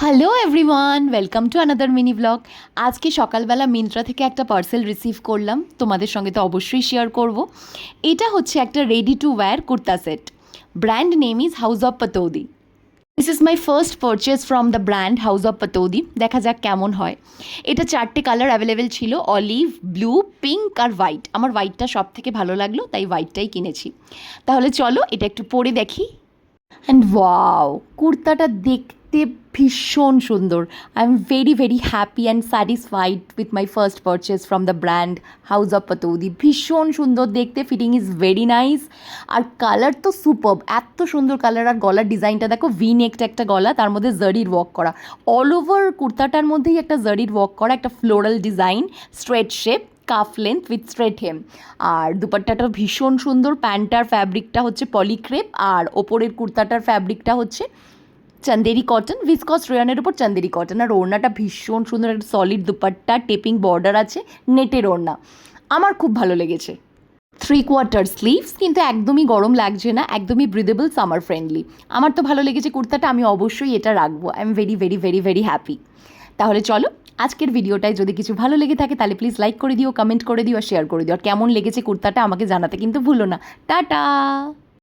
Hello everyone, welcome to another mini blog. আজকে সকালবেলা মিন্ত্রা থেকে একটা পার্সেল রিসিভ করলাম, তোমাদের সঙ্গে তো অবশ্যই শেয়ার করব। এটা হচ্ছে একটা ready to wire kurta set. Brand name is house of Pataudi. This is my first purchase from the brand house of Pataudi. দেখা যাক কেমন হয়। এটা 4টে কালার অ্যাভেলেবেল ছিল, অলিভ, ব্লু, পিঙ্ক আর হোয়াইট। আমার হোয়াইটটা সব থেকে ভালো লাগলো, তাই হোয়াইটটাই কিনেছি। তাহলে চলো এটা একটু পরে দেখি। অ্যান্ড ওয়াও, কুর্তাটা দেখতে ভীষণ সুন্দর। I am very very happy and satisfied with my first purchase from the brand house of Pataudi. ভীষণ সুন্দর দেখতে, ফিটিং ইজ ভেরি নাইস। আর কালার তো সুপারব, এত সুন্দর কালার। আর গলার ডিজাইনটা দেখো, ভি নেকড একটা গলা, তার মধ্যে জারির ওয়ার্ক করা। অল ওভার কুর্তাটার মধ্যেই একটা জারির ওয়ার্ক করা, একটা floral design, straight shape, cuff length with straight hem. আর দুপাট্টাটা ভীষণ সুন্দর। প্যান্টার ফ্যাব্রিকটা হচ্ছে পলিক্রেপ, আর ওপরের কুর্তাটার ফ্যাব্রিকটা হচ্ছে চান্দেরি কটন, ভিসকস রেয়নের উপর চান্দেরি কটন। আর ওড়নাটা ভীষণ সুন্দর, একটা সলিড দুপাট্টা, টেপিং বর্ডার আছে, নেটের ওড়না। আমার খুব ভালো লেগেছে। 3/4 স্লিভস, কিন্তু একদমই গরম লাগছে না, একদমই ব্রিদেবল, সামার ফ্রেন্ডলি। আমার তো ভালো লেগেছে কুর্তাটা, আমি অবশ্যই এটা রাখবো। I am very very very very happy. তাহলে চলো, আজকের ভিডিওটায় যদি কিছু ভালো লেগে থাকে তাহলে প্লিজ লাইক করে দিও, কমেন্ট করে দিও আর শেয়ার করে দিও। আর কেমন লেগেছে কুর্তাটা আমাকে জানাতে কিন্তু ভুলো না। টাটা।